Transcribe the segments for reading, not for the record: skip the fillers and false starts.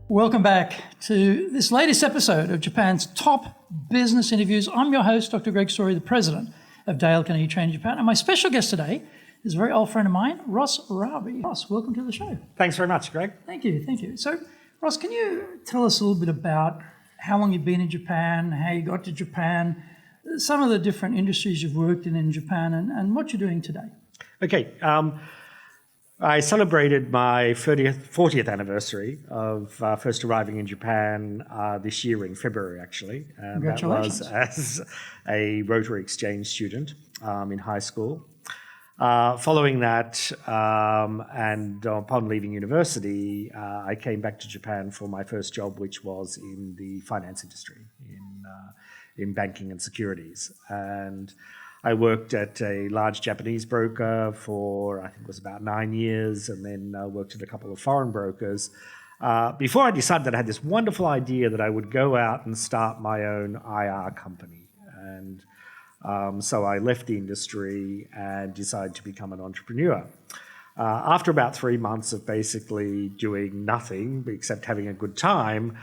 Welcome back to this latest episode of Japan's Top Business Interviews. I'm your host, Dr. Greg Story, the president of Dale Carnegie Training Japan. And my special guest today is a very old friend of mine, Ross Rowbury. Ross, welcome to the show. Thanks very much, Greg. Thank you. So, Ross, can you tell us a little bit about how long you've been in Japan, how you got to Japan, some of the different industries you've worked in Japan, and what you're doing today? Okay. I celebrated my 40th anniversary of first arriving in Japan this year in February, actually. And Congratulations. That was as a Rotary exchange student in high school. Following that, and upon leaving university, I came back to Japan for my first job, which was in the finance industry, in banking and securities. And I worked at a large Japanese broker for, I think it was about 9 years, and then worked at a couple of foreign brokers before I decided that I had this wonderful idea that I would go out and start my own IR company. And so I left the industry and decided to become an entrepreneur. After about 3 months of basically doing nothing except having a good time,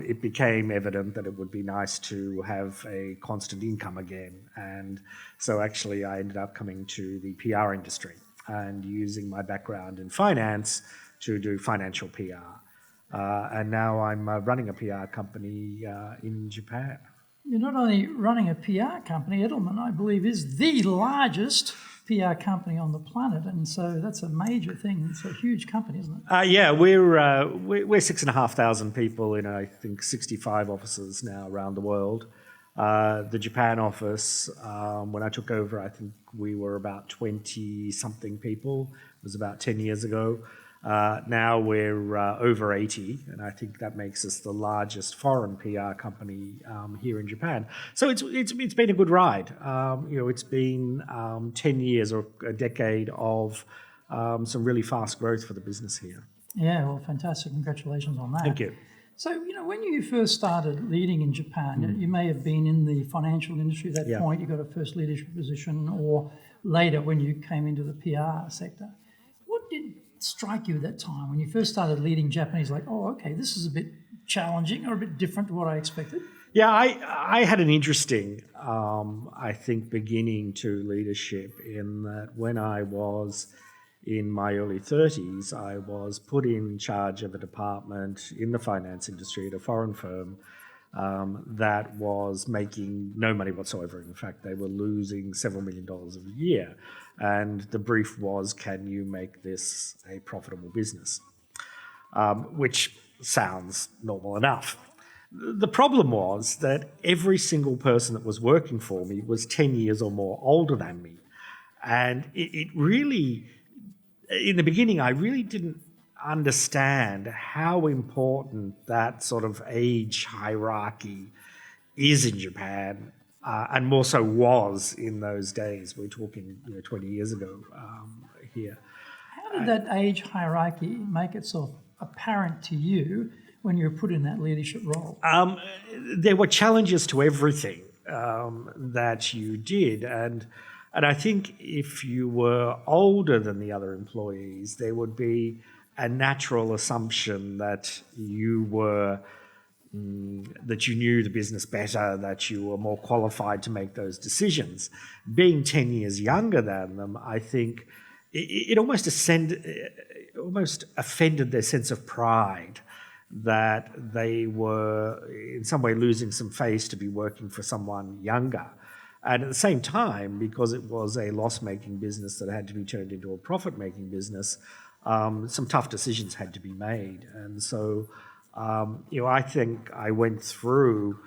it became evident that it would be nice to have a constant income again. And so actually I ended up coming to the PR industry and using my background in finance to do financial PR. And now I'm running a PR company in Japan. You're not only running a PR company, Edelman, I believe, is the largest PR company on the planet, and so that's a major thing. It's a huge company, isn't it? Yeah, we're 6,500 people in, I think, 65 offices now around the world. The Japan office, when I took over, I think we were about 20-something people. It was about 10 years ago. Now we're over 80, and I think that makes us the largest foreign PR company here in Japan. So it's been a good ride. It's been 10 years or a decade of some really fast growth for the business here. Yeah, well, fantastic. Congratulations on that. Thank you. So, when you first started leading in Japan, you may have been in the financial industry at that point. You got a first leadership position, or later when you came into the PR sector. What did strike you at that time when you first started leading Japanese, like, oh, okay, this is a bit challenging or a bit different to what I expected? Yeah, I had an interesting, I think, beginning to leadership in that when I was in my early 30s, I was put in charge of a department in the finance industry at a foreign firm that was making no money whatsoever. In fact, they were losing several $1 million a year. And the brief was, can you make this a profitable business? Which sounds normal enough. The problem was that every single person that was working for me was 10 years or more older than me. And it really, in the beginning, I really didn't understand how important that sort of age hierarchy is in Japan, and more so was in those days. We're talking 20 years ago here. How did that age hierarchy make itself apparent to you when you were put in that leadership role? There were challenges to everything that you did, and I think if you were older than the other employees, there would be a natural assumption that you were that you knew the business better, that you were more qualified to make those decisions. Being 10 years younger than them, I think it almost offended their sense of pride that they were in some way losing some face to be working for someone younger. And at the same time, because it was a loss-making business that had to be turned into a profit-making business, some tough decisions had to be made. And so I think I went through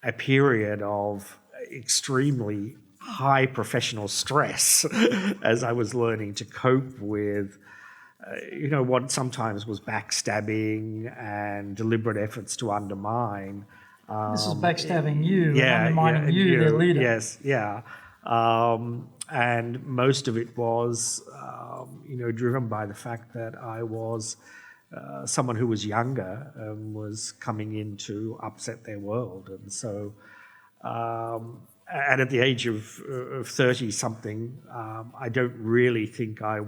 a period of extremely high professional stress as I was learning to cope with, what sometimes was backstabbing and deliberate efforts to undermine. This is backstabbing you, undermining you, their leader. Yes, yeah. And most of it was, driven by the fact that I was someone who was younger was coming in to upset their world. And so, and at the age of 30-something, I don't really think I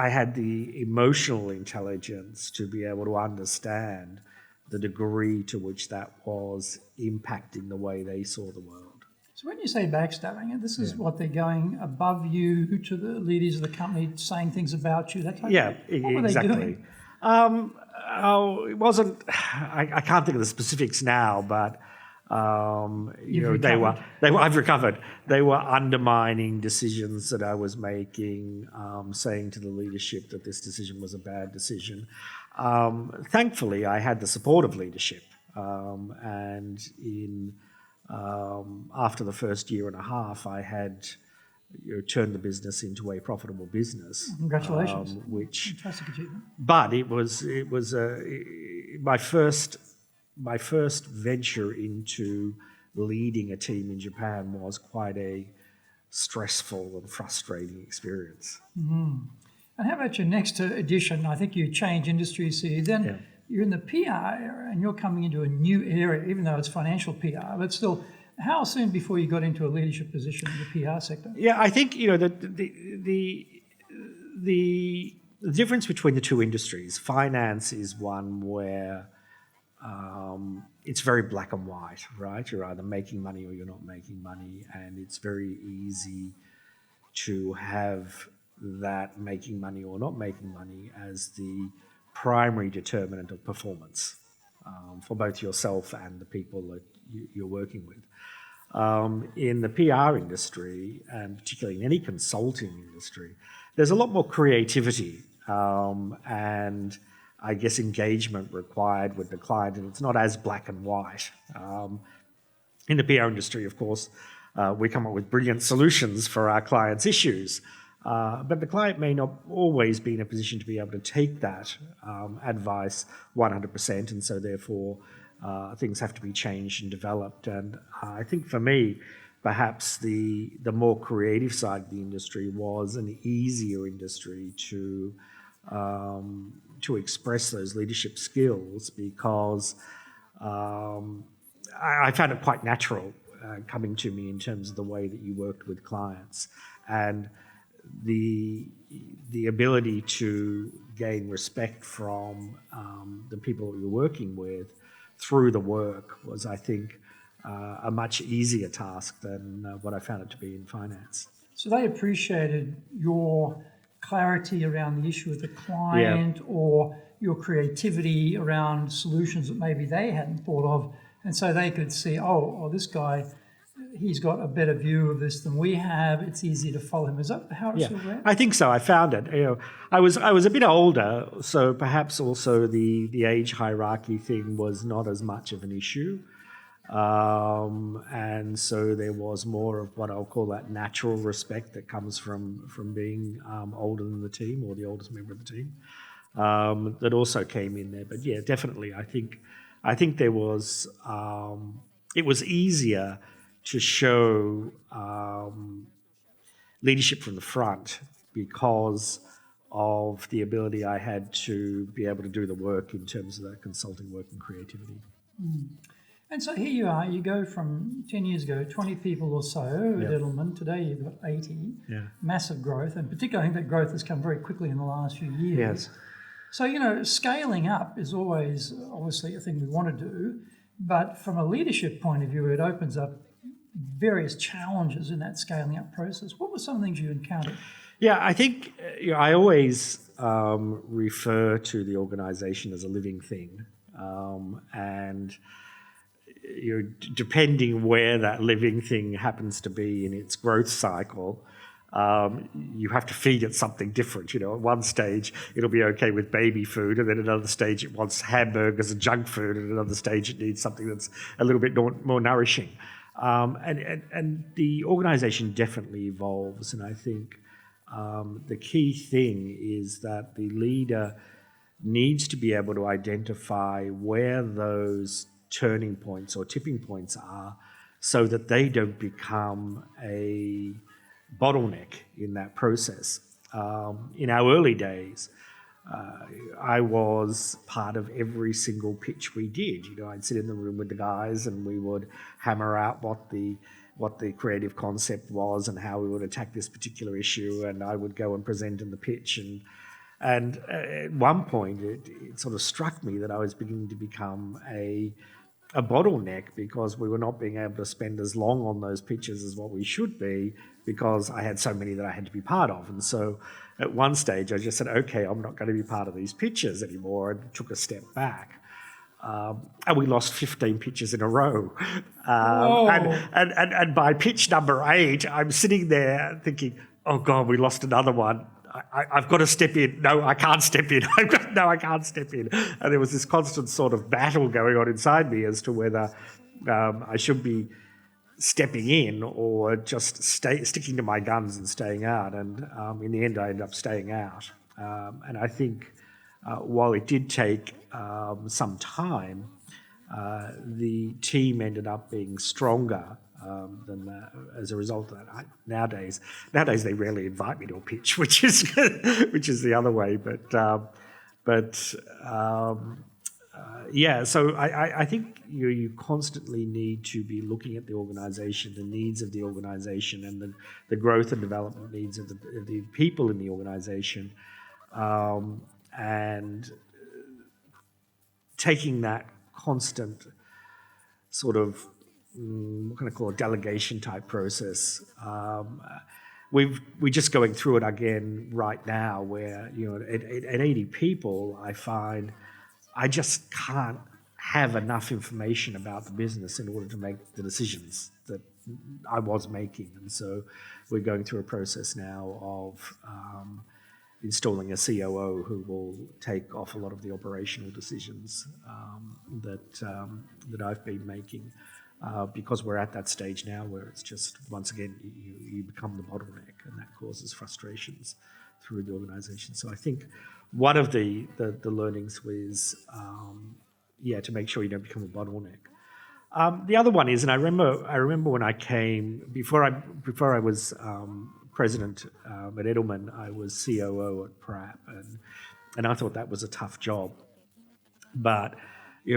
had the emotional intelligence to be able to understand the degree to which that was impacting the way they saw the world. So when you say backstabbing, and this is what they're going above you to the leaders of the company, saying things about you, that type of thing? What were exactly. they doing? It wasn't. I can't think of the specifics now, but I've recovered. They were undermining decisions that I was making, saying to the leadership that this decision was a bad decision. Thankfully, I had the support of leadership, and after the first year and a half, I had turned the business into a profitable business. Congratulations! Fantastic achievement. But it was my first venture into leading a team in Japan was quite a stressful and frustrating experience. Mm-hmm. And how about your next edition? I think you change industries here. Then you're in the PR area and you're coming into a new area, even though it's financial PR, but still, how soon before you got into a leadership position in the PR sector? Yeah, I think the difference between the two industries, finance is one where it's very black and white, right? You're either making money or you're not making money, and it's very easy to have that making money or not making money as the primary determinant of performance for both yourself and the people that you're working with. In the PR industry, and particularly in any consulting industry, there's a lot more creativity and I guess engagement required with the client, and it's not as black and white. In the PR industry, of course, we come up with brilliant solutions for our clients' issues, but the client may not always be in a position to be able to take that advice 100%, and so therefore things have to be changed and developed. And I think for me, perhaps the more creative side of the industry was an easier industry to express those leadership skills, because I found it quite natural coming to me in terms of the way that you worked with clients, and the ability to gain respect from the people that you're working with through the work was, I think, a much easier task than what I found it to be in finance. So they appreciated your clarity around the issue with the client, or your creativity around solutions that maybe they hadn't thought of, and so they could see, oh, this guy, he's got a better view of this than we have. It's easy to follow him. Is that how it sort of went? I think so. I found it. I was a bit older, so perhaps also the age hierarchy thing was not as much of an issue. And so there was more of what I'll call that natural respect that comes from being older than the team, or the oldest member of the team, that also came in there. But yeah, definitely, I think there was, it was easier to show leadership from the front because of the ability I had to be able to do the work in terms of that consulting work and creativity. Mm. And so here you are, you go from 10 years ago, 20 people or so at Edelman. Today you've got 80. Massive growth, and particularly I think that growth has come very quickly in the last few years. Yes. So, scaling up is always obviously a thing we want to do, but from a leadership point of view, it opens up various challenges in that scaling up process. What were some of the things you encountered? Yeah, I think I always refer to the organisation as a living thing, and depending where that living thing happens to be in its growth cycle, you have to feed it something different. At one stage it'll be okay with baby food, and then at another stage it wants hamburgers and junk food, and at another stage it needs something that's a little bit more nourishing. And the organisation definitely evolves, and I think the key thing is that the leader needs to be able to identify where those turning points or tipping points are, so that they don't become a bottleneck in that process. In our early days, I was part of every single pitch we did. I'd sit in the room with the guys and we would hammer out what the creative concept was and how we would attack this particular issue, and I would go and present in the pitch. And at one point, it sort of struck me that I was beginning to become a bottleneck because we were not being able to spend as long on those pitches as what we should be because I had so many that I had to be part of. And so at one stage, I just said, okay, I'm not going to be part of these pitches anymore, and took a step back. And we lost 15 pitches in a row. And by pitch number 8, I'm sitting there thinking, oh God, we lost another one. I've got to step in. No, I can't step in. I can't step in. And there was this constant sort of battle going on inside me as to whether I should be stepping in or just sticking to my guns and staying out. And in the end, I ended up staying out. And I think while it did take some time, the team ended up being stronger as a result of that. Nowadays they rarely invite me to a pitch, which is the other way. So I think you constantly need to be looking at the organisation, the needs of the organisation, and the growth and development needs of the people in the organisation, and taking that constant sort of what can I call it, delegation type process. We're just going through it again right now, where at 80 people, I find I just can't have enough information about the business in order to make the decisions that I was making, and so we're going through a process now of installing a COO who will take off a lot of the operational decisions that I've been making. Because we're at that stage now where it's just, once again, you become the bottleneck, and that causes frustrations through the organisation. So I think one of the learnings was, to make sure you don't become a bottleneck. The other one is, and I remember when I came, before I was president at Edelman, I was COO at Pratt, and I thought that was a tough job. But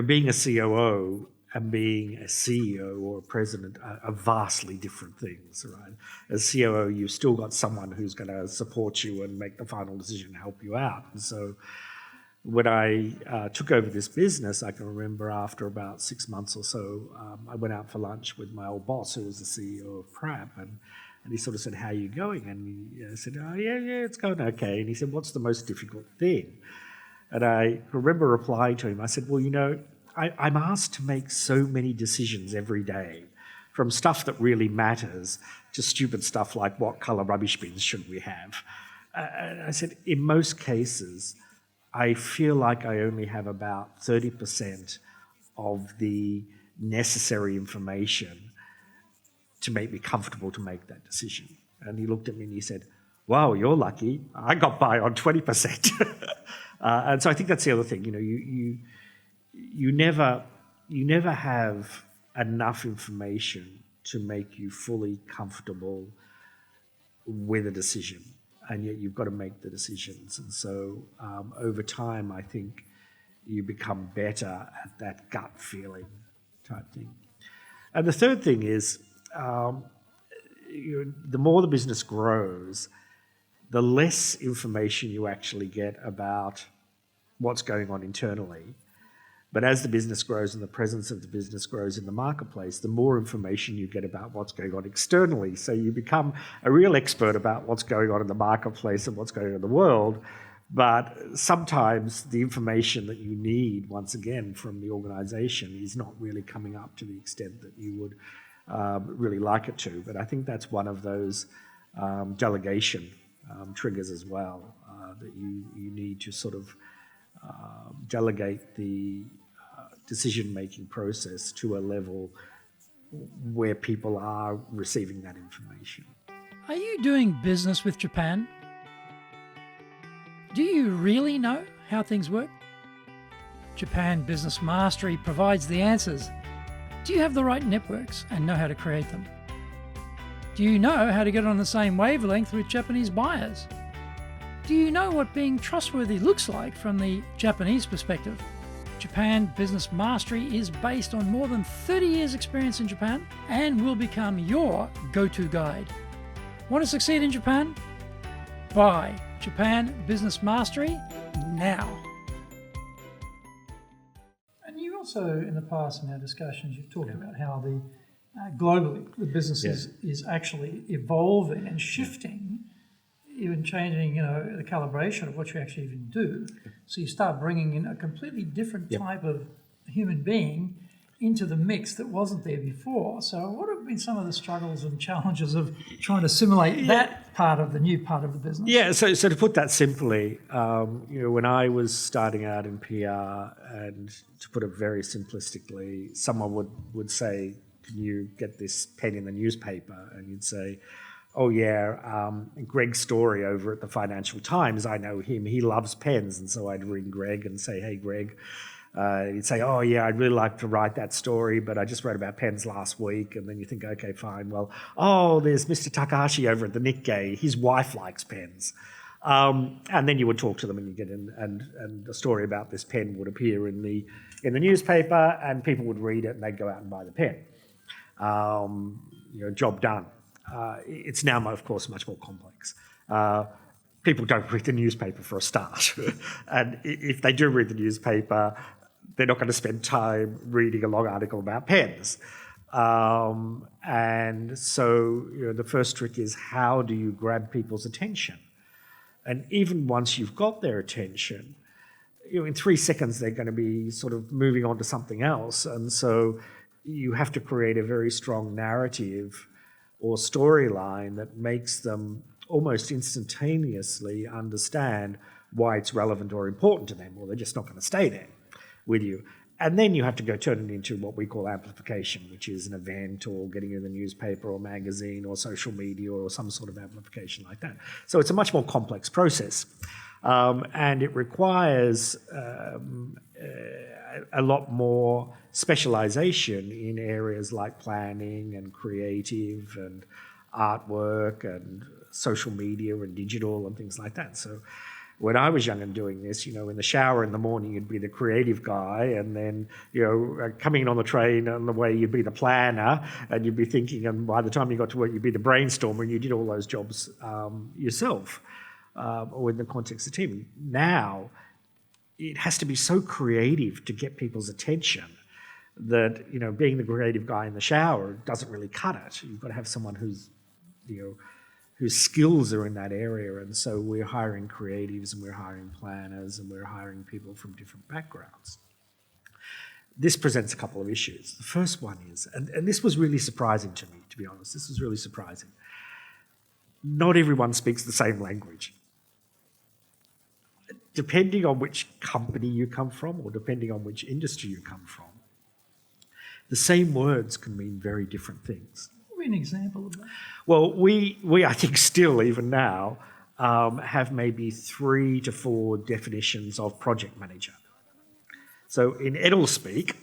being a COO and being a CEO or a president are vastly different things, right? As COO, you've still got someone who's going to support you and make the final decision and help you out. And so when I took over this business, I can remember after about 6 months or so, I went out for lunch with my old boss, who was the CEO of Prab, and he sort of said, "How are you going?" And I said, "Oh, yeah, it's going okay." And he said, "What's the most difficult thing?" And I remember replying to him, I said, "Well, I'm asked to make so many decisions every day, from stuff that really matters to stupid stuff like what colour rubbish bins should we have." And I said, in most cases, I feel like I only have about 30% of the necessary information to make me comfortable to make that decision. And he looked at me and he said, "Wow, you're lucky. I got by on 20%. And so I think that's the other thing. You never have enough information to make you fully comfortable with a decision, and yet you've got to make the decisions. And so over time, I think you become better at that gut feeling type thing. And the third thing is, the more the business grows, the less information you actually get about what's going on internally. But as the business grows and the presence of the business grows in the marketplace, the more information you get about what's going on externally. So you become a real expert about what's going on in the marketplace and what's going on in the world. But sometimes the information that you need, once again, from the organisation is not really coming up to the extent that you would really like it to. But I think that's one of those delegation triggers as well, that you need to sort of delegate the decision-making process to a level where people are receiving that information. Are you doing business with Japan? Do you really know how things work? Japan Business Mastery provides the answers. Do you have the right networks and know how to create them? Do you know how to get on the same wavelength with Japanese buyers? Do you know what being trustworthy looks like from the Japanese perspective? Japan Business Mastery is based on more than 30 years experience in Japan and will become your go-to guide. Want to succeed in Japan? Buy Japan Business Mastery now. And you also, in the past in our discussions, you've talked about how the globally the business is actually evolving and shifting, even changing, the calibration of what you actually even do. So you start bringing in a completely different type of human being into the mix that wasn't there before. So what have been some of the struggles and challenges of trying to simulate that part of the new part of the business? Yeah, so to put that simply, when I was starting out in PR, and to put it very simplistically, someone would say, can you get this pen in the newspaper? And you'd say, oh yeah, Greg Story over at the Financial Times, I know him, he loves pens. And so I'd ring Greg and say, hey Greg, he'd say, oh yeah, I'd really like to write that story, but I just wrote about pens last week. And then you think, okay, fine, well, there's Mr. Takahashi over at the Nikkei, his wife likes pens. And then you would talk to them and you get in, and a story about this pen would appear in the newspaper, and people would read it and they'd go out and buy the pen. Job done. It's now, of course, much more complex. People don't read the newspaper for a start. And if they do read the newspaper, they're not going to spend time reading a long article about pens. And so the first trick is, how do you grab people's attention? And even once you've got their attention, in 3 seconds, they're going to be sort of moving on to something else. And so you have to create a very strong narrative or storyline that makes them almost instantaneously understand why it's relevant or important to them, or they're just not going to stay there with you. And then you have to go turn it into what we call amplification, which is an event or getting in the newspaper or magazine or social media or some sort of amplification like that. So it's a much more complex process. And it requires a lot more specialization in areas like planning and creative and artwork and social media and digital and things like that. So when I was young and doing this, in the shower in the morning, you'd be the creative guy, and then, coming in on the train on the way, you'd be the planner, and you'd be thinking, and by the time you got to work, you'd be the brainstormer, and you did all those jobs yourself, or in the context of the team. Now, it has to be so creative to get people's attention that, being the creative guy in the shower doesn't really cut it. You've got to have someone whose skills are in that area. And so we're hiring creatives, and we're hiring planners, and we're hiring people from different backgrounds. This presents a couple of issues. The first one is, and this was really surprising to me, to be honest, this was really surprising. Not everyone speaks the same language. Depending on which company you come from, or depending on which industry you come from, the same words can mean very different things. Give me an example of that. Well, we I think still, even now, have maybe 3 to 4 definitions of project manager. So in Edelspeak,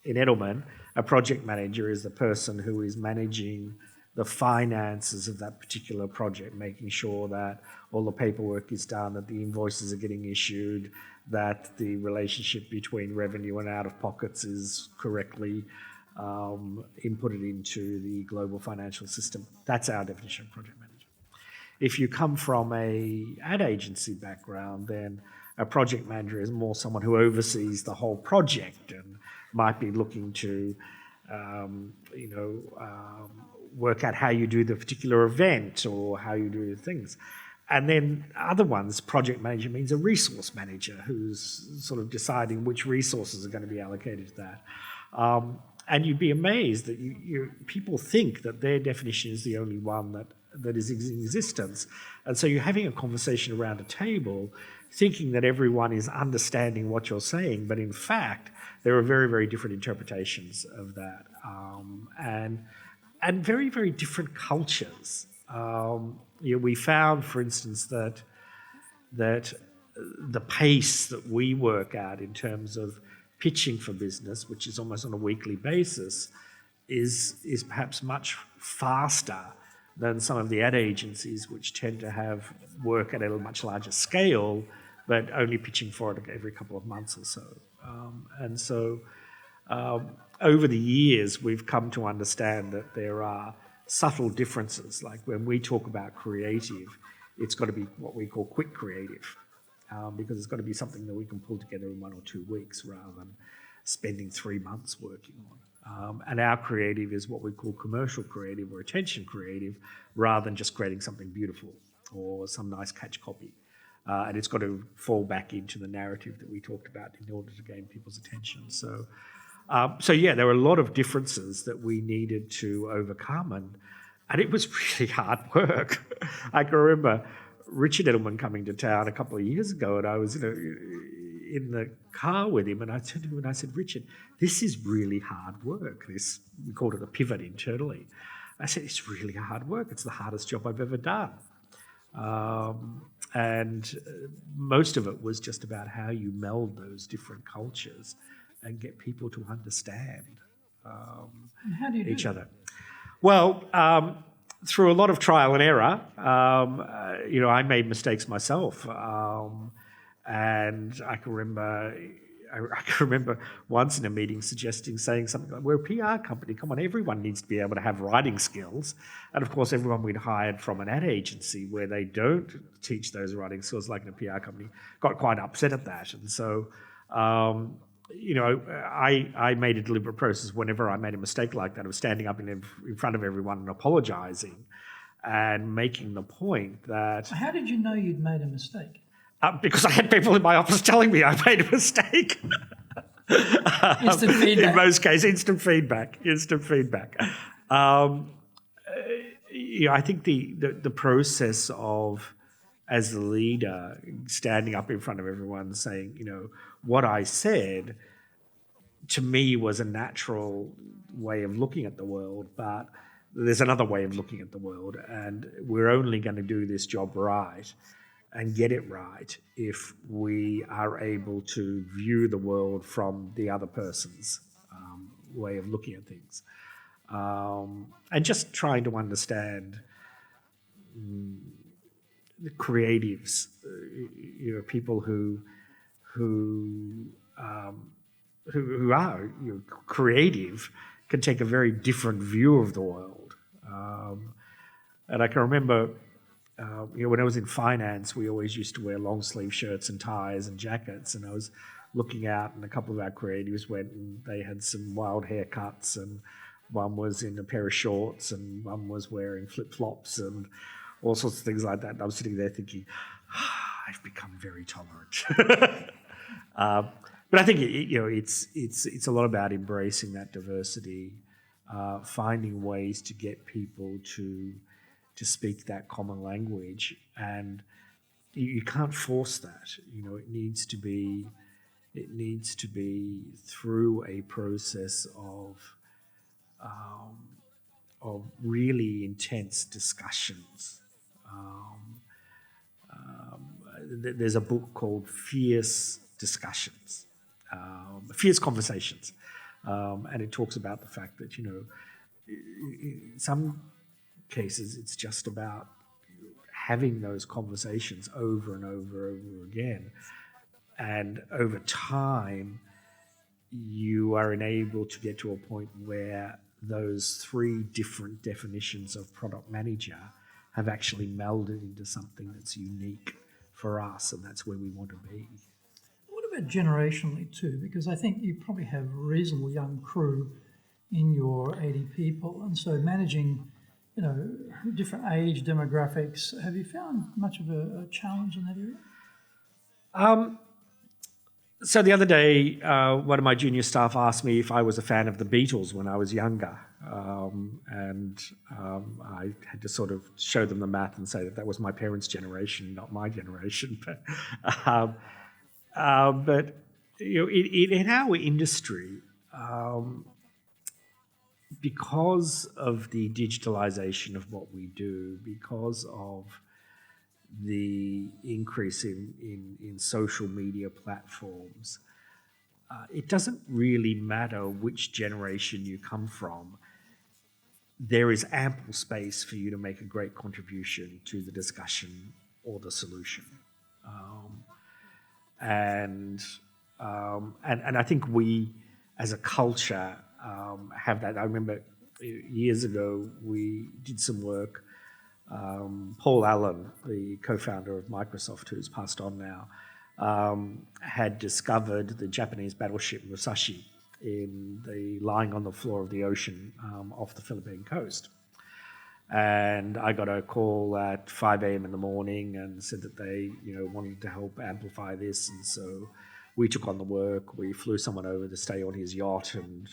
in Edelman, a project manager is the person who is managing the finances of that particular project, making sure that all the paperwork is done, that the invoices are getting issued, that the relationship between revenue and out-of-pockets is correctly inputted into the global financial system. That's our definition of project manager. If you come from an ad agency background, then a project manager is more someone who oversees the whole project and might be looking to work out how you do the particular event or how you do things. And then other ones, project manager means a resource manager who's sort of deciding which resources are going to be allocated to that. And you'd be amazed that people think that their definition is the only one that is in existence. And so you're having a conversation around a table thinking that everyone is understanding what you're saying, but in fact, there are very, very different interpretations of that. And very, very different cultures. We found, for instance, that the pace that we work at in terms of pitching for business, which is almost on a weekly basis, is perhaps much faster than some of the ad agencies, which tend to have work at a much larger scale, but only pitching for it every couple of months or so. And so over the years, we've come to understand that there are subtle differences. Like when we talk about creative, it's got to be what we call quick creative, because it's got to be something that we can pull together in 1 or 2 weeks rather than spending 3 months working on. And our creative is what we call commercial creative or attention creative, rather than just creating something beautiful or some nice catch copy. And it's got to fall back into the narrative that we talked about in order to gain people's attention. So yeah, there were a lot of differences that we needed to overcome, and it was really hard work. I can remember Richard Edelman coming to town a couple of years ago, and I was in the car with him, and I turned to him and I said, "Richard, this is really hard work. This, we called it a pivot internally." I said, "It's really hard work. It's the hardest job I've ever done." And most of it was just about how you meld those different cultures and get people to understand How do you each do other. Well, through a lot of trial and error, I made mistakes myself. And I can remember once in a meeting saying something like, "We're a PR company, come on, everyone needs to be able to have writing skills." And of course, everyone we'd hired from an ad agency where they don't teach those writing skills like in a PR company got quite upset at that. And so, I made a deliberate process whenever I made a mistake like that of standing up in front of everyone and apologising and making the point that... How did you know you'd made a mistake? Because I had people in my office telling me I made a mistake. Instant feedback. In most cases, instant feedback. I think the process of, as the leader, standing up in front of everyone saying, what I said, to me was a natural way of looking at the world, but there's another way of looking at the world, and we're only going to do this job right and get it right if we are able to view the world from the other person's way of looking at things. And just trying to understand the creatives, people who are creative can take a very different view of the world. And I can remember when I was in finance, we always used to wear long sleeve shirts and ties and jackets. And I was looking out, and a couple of our creatives went and they had some wild haircuts, and one was in a pair of shorts, and one was wearing flip flops and all sorts of things like that. And I was sitting there thinking, I've become very tolerant. But I think it's a lot about embracing that diversity, finding ways to get people to speak that common language, and you can't force that. It needs to be through a process of really intense discussions. There's a book called Fierce Discussions, Fierce Conversations, and it talks about the fact that in some cases it's just about having those conversations over and over again, and over time you are enabled to get to a point where those 3 different definitions of product manager have actually melded into something that's unique for us, and that's where we want to be. What about generationally too? Because I think you probably have a reasonable young crew in your 80 people, and so managing different age demographics, have you found much of a challenge in that area? So the other day, one of my junior staff asked me if I was a fan of the Beatles when I was younger, and I had to sort of show them the math and say that was my parents' generation, not my generation. But in our industry, because of the digitalization of what we do, because of the increase in social media platforms, it doesn't really matter which generation you come from. there is ample space for you to make a great contribution to the discussion or the solution. And I think we, as a culture, have that. I remember years ago we did some work. Paul Allen, the co-founder of Microsoft, who's passed on now, had discovered the Japanese battleship Musashi lying on the floor of the ocean off the Philippine coast. And I got a call at 5 a.m. in the morning and said that they, wanted to help amplify this. And so we took on the work. We flew someone over to stay on his yacht and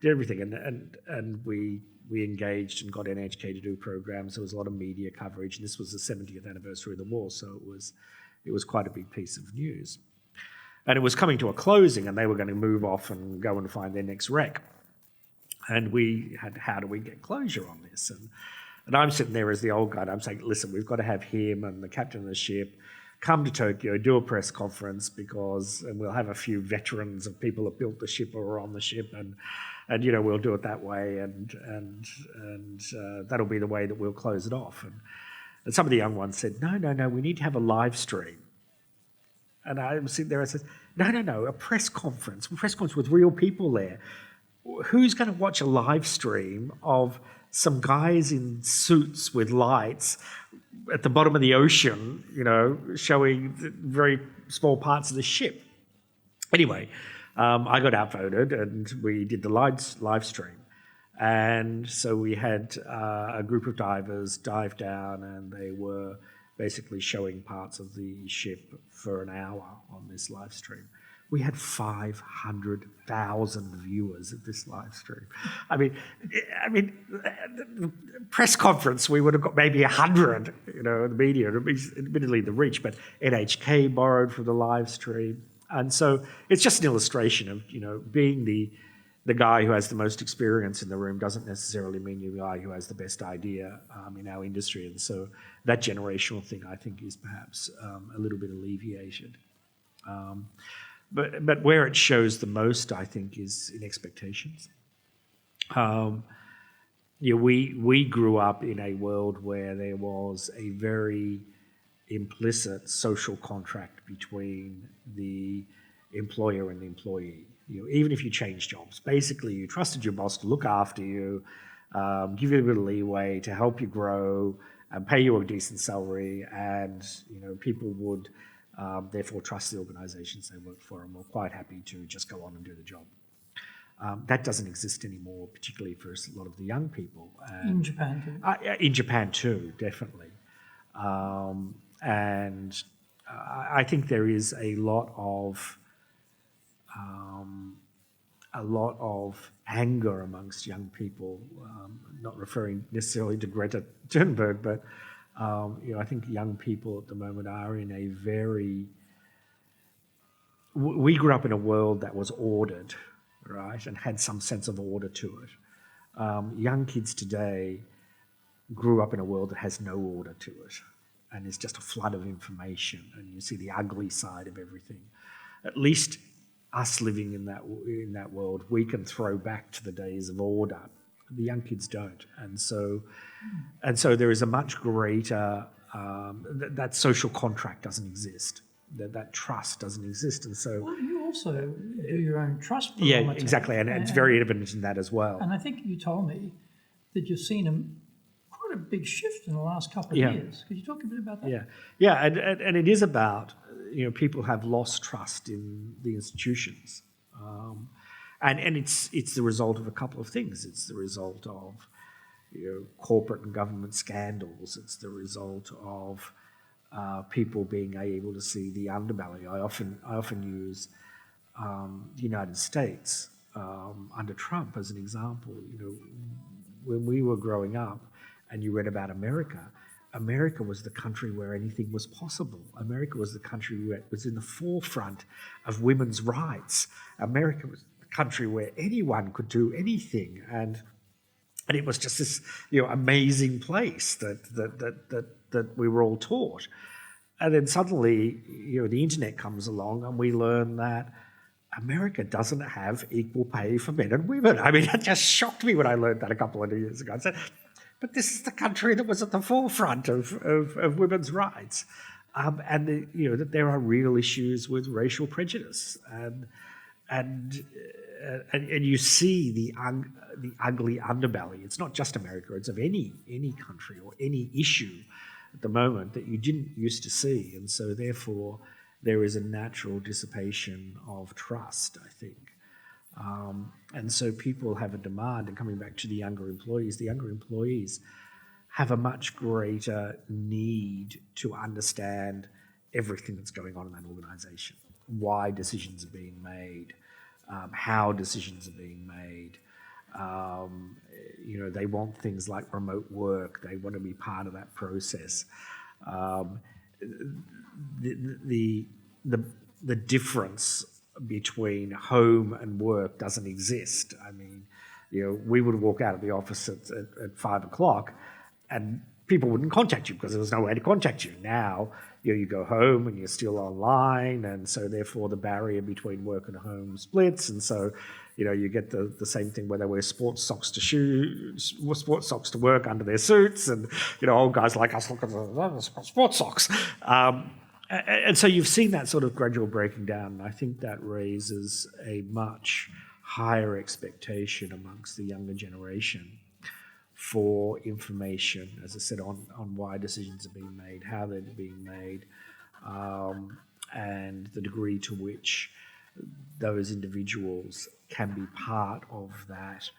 did everything. And we engaged and got NHK to do programs. There was a lot of media coverage. And this was the 70th anniversary of the war, so it was quite a big piece of news. And it was coming to a closing, and they were going to move off and go and find their next wreck. And we had, how do we get closure on this? And I'm sitting there as the old guy, and I'm saying, listen, we've got to have him and the captain of the ship come to Tokyo, do a press conference, and we'll have a few veterans of people that built the ship or are on the ship, and we'll do it that way, and that'll be the way that we'll close it off. And some of the young ones said, no, we need to have a live stream. And I was sitting there and I said, no, a press conference with real people there. Who's going to watch a live stream of some guys in suits with lights at the bottom of the ocean, showing very small parts of the ship? Anyway, I got outvoted and we did the live stream. And so we had a group of divers dive down, and they were basically showing parts of the ship for an hour on this live stream. We had 500,000 viewers at this live stream. I mean, the press conference, we would have got maybe 100, the media, admittedly the reach, but NHK borrowed from the live stream. And so it's just an illustration of, being the guy who has the most experience in the room doesn't necessarily mean you're the guy who has the best idea in our industry. And so that generational thing, I think, is perhaps a little bit alleviated. But where it shows the most, I think, is in expectations. We grew up in a world where there was a very implicit social contract between the employer and the employee. Even if you change jobs, basically you trusted your boss to look after you, give you a bit of leeway to help you grow, and pay you a decent salary, and people would therefore trust the organisations they work for, and were quite happy to just go on and do the job. That doesn't exist anymore, particularly for a lot of the young people. In Japan too? In Japan too, definitely. And I think there is a lot of anger amongst young people, not referring necessarily to Greta Thunberg, but I think young people at the moment are in a very... We grew up in a world that was ordered, right, and had some sense of order to it. Young kids today grew up in a world that has no order to it, and it's just a flood of information, and you see the ugly side of everything. At least us living in that world, we can throw back to the days of order. The young kids don't, and so there is a much greater that social contract doesn't exist. That trust doesn't exist, and so. Well, you also do your own trust barometer. Yeah, exactly, and it's very evident in that as well. And I think you told me that you've seen quite a big shift in the last couple of years. Could you talk a bit about that? Yeah, and it is about people have lost trust in the institutions, and it's the result of a couple of things. It's the result of corporate and government scandals. It's the result of people being able to see the underbelly. I often use the United States under Trump as an example. When we were growing up, and you read about America was the country where anything was possible. America was the country that was in the forefront of women's rights. America was the country where anyone could do anything, and it was just this amazing place that we were all taught. And then suddenly the internet comes along, and we learn that America doesn't have equal pay for men and women. I mean, that just shocked me when I learned that a couple of years ago. I said, but this is the country that was at the forefront of women's rights. That there are real issues with racial prejudice. And you see the ugly underbelly. It's not just America, it's of any country or any issue at the moment that you didn't used to see. And so therefore, there is a natural dissipation of trust, I think. And so people have a demand, and coming back to the younger employees have a much greater need to understand everything that's going on in that organisation, why decisions are being made, how decisions are being made. They want things like remote work. They want to be part of that process. The difference between home and work doesn't exist. I mean, we would walk out of the office at 5 o'clock and people wouldn't contact you because there was no way to contact you. Now, you go home and you're still online, and so therefore the barrier between work and home splits, and so you get the same thing where they wear sports socks to work under their suits, and old guys like us look at the sports socks. And so you've seen that sort of gradual breaking down, and I think that raises a much higher expectation amongst the younger generation for information, as I said, on why decisions are being made, how they're being made, and the degree to which those individuals can be part of that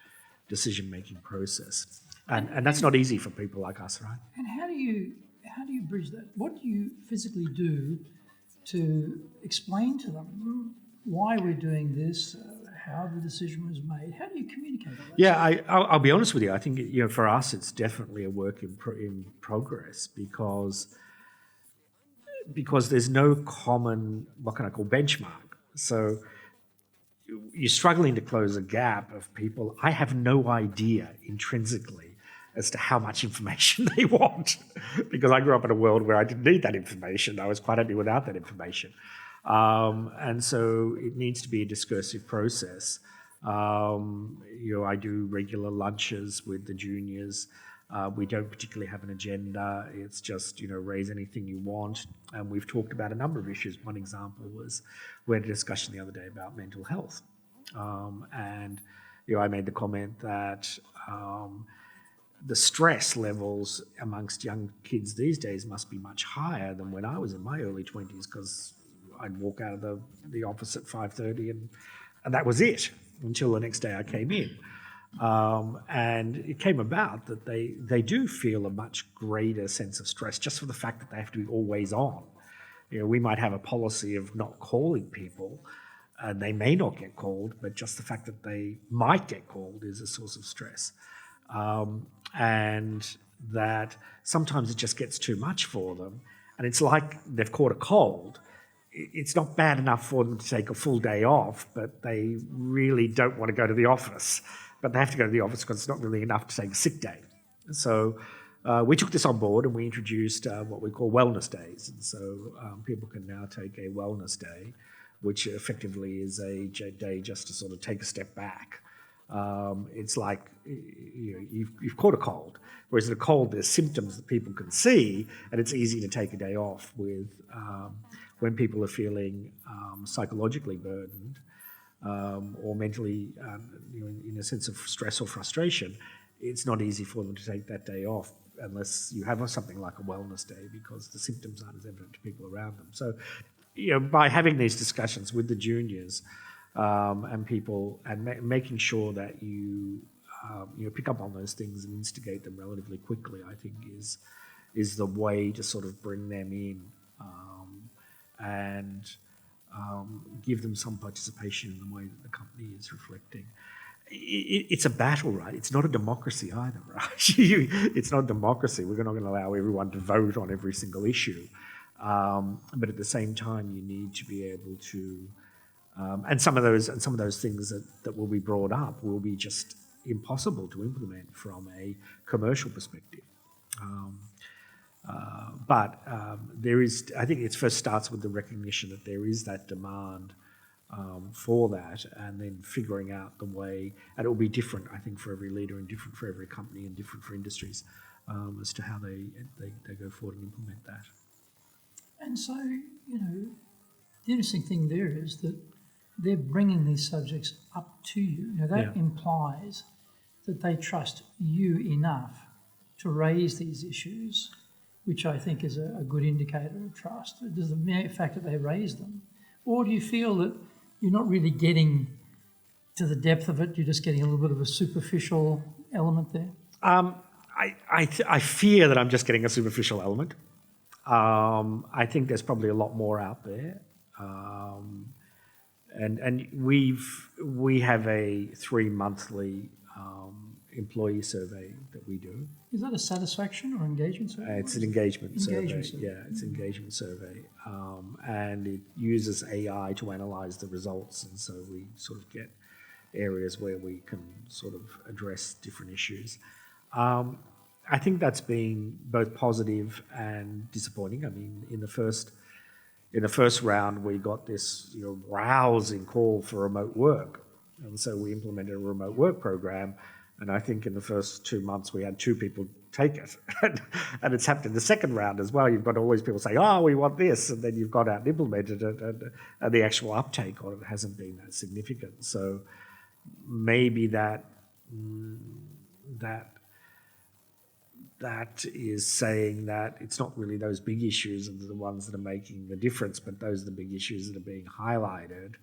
decision-making process. And that's not easy for people like us, right? And how do you bridge that? What do you physically do to explain to them why we're doing this, how the decision was made? How do you communicate all that? Yeah, I'll be honest with you. I think for us it's definitely a work in progress because there's no common, what can I call, benchmark. So you're struggling to close a gap of people. I have no idea intrinsically as to how much information they want, because I grew up in a world where I didn't need that information. I was quite happy without that information. And so it needs to be a discursive process. I do regular lunches with the juniors. We don't particularly have an agenda. It's just, raise anything you want. And we've talked about a number of issues. One example was we had a discussion the other day about mental health. I made the comment that the stress levels amongst young kids these days must be much higher than when I was in my early 20s, because I'd walk out of the office at 5:30 and that was it until the next day I came in. And it came about that they do feel a much greater sense of stress just for the fact that they have to be always on. We might have a policy of not calling people, and they may not get called, but just the fact that they might get called is a source of stress. And that sometimes it just gets too much for them. And it's like they've caught a cold. It's not bad enough for them to take a full day off, but they really don't want to go to the office. But they have to go to the office because it's not really enough to take a sick day. So we took this on board and we introduced what we call wellness days. And so people can now take a wellness day, which effectively is a day just to sort of take a step back. It's like you've caught a cold, whereas in a cold there's symptoms that people can see, and it's easy to take a day off with when people are feeling psychologically burdened or mentally in a sense of stress or frustration. It's not easy for them to take that day off unless you have something like a wellness day, because the symptoms aren't as evident to people around them. So by having these discussions with the juniors and people, and making sure that you pick up on those things and instigate them relatively quickly, I think is the way to sort of bring them in and give them some participation in the way that the company is reflecting. It's a battle, right? It's not a democracy either, right? It's not a democracy. We're not going to allow everyone to vote on every single issue. But at the same time, you need to be able to, and some of those things that will be brought up will be just impossible to implement from a commercial perspective. But there is, I think it first starts with the recognition that there is that demand for that, and then figuring out the way, and it will be different, I think, for every leader and different for every company and different for industries as to how they go forward and implement that. And so, the interesting thing there is that they're bringing these subjects up to you. That implies that they trust you enough to raise these issues, which I think is a good indicator of trust. Does the mere fact that they raise them? Or do you feel that you're not really getting to the depth of it, you're just getting a little bit of a superficial element there? I fear that I'm just getting a superficial element. I think there's probably a lot more out there. And we have a 3-monthly employee survey that we do. Is that a satisfaction or engagement survey? It's an engagement survey. Yeah, it's an engagement survey. And it uses AI to analyse the results, and so we sort of get areas where we can sort of address different issues. I think that's been both positive and disappointing. I mean, in the first round, we got this rousing call for remote work, and so we implemented a remote work program. And I think in the first 2 months we had 2 people take it, and it's happened in the second round as well. You've got all these people say, "Oh, we want this," and then you've got out and implemented it, and the actual uptake on it hasn't been that significant. So maybe that is saying that it's not really those big issues that are the ones that are making the difference, but those are the big issues that are being highlighted.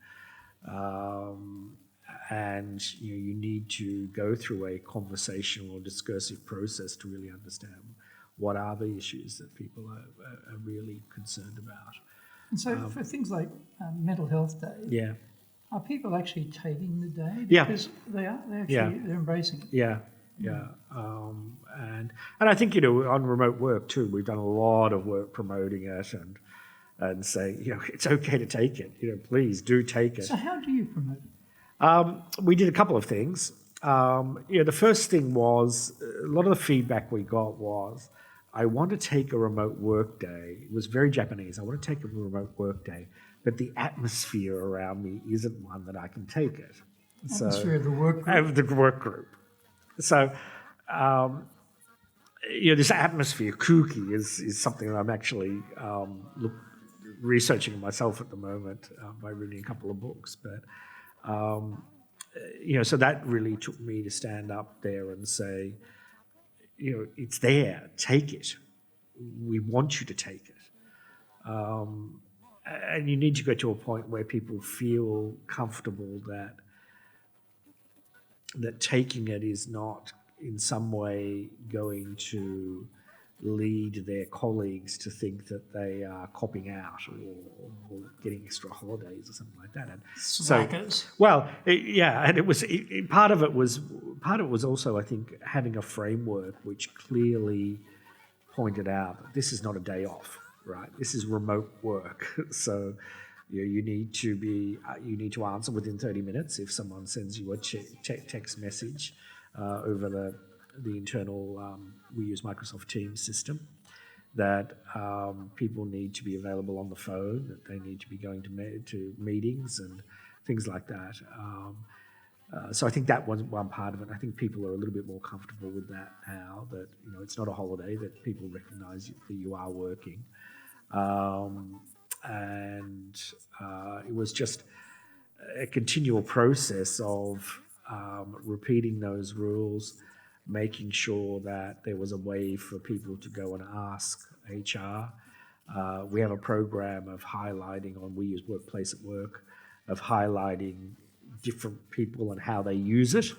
And you need to go through a conversational or discursive process to really understand what are the issues that people are really concerned about. And so for things like Mental Health Day, are people actually taking the day? Because they're embracing it. And I think on remote work too, we've done a lot of work promoting it and saying it's okay to take it. Please do take it. So how do you promote it? We did a couple of things. The first thing was, a lot of the feedback we got was, I want to take a remote work day. It was very Japanese. I want to take a remote work day, but the atmosphere around me isn't one that I can take it. Atmosphere of the work group? Of the work group. So, this atmosphere, kuki, is something that I'm actually researching myself at the moment by reading a couple of books. But so that really took me to stand up there and say, it's there, take it. We want you to take it. And you need to go to a point where people feel comfortable that taking it is not in some way going to lead their colleagues to think that they are copping out or getting extra holidays or something like that. And slackers. And it was part of it was also, I think, having a framework which clearly pointed out that this is not a day off, right? This is remote work, so you need to answer within 30 minutes if someone sends you a text message over the internal, we use Microsoft Teams system, that people need to be available on the phone, that they need to be going to meetings and things like that. So I think that was one part of it. I think people are a little bit more comfortable with that now, that it's not a holiday, that people recognise that you are working. And it was just a continual process of repeating those rules, making sure that there was a way for people to go and ask HR. We have a program of highlighting we use Workplace at Work, of highlighting different people and how they use it.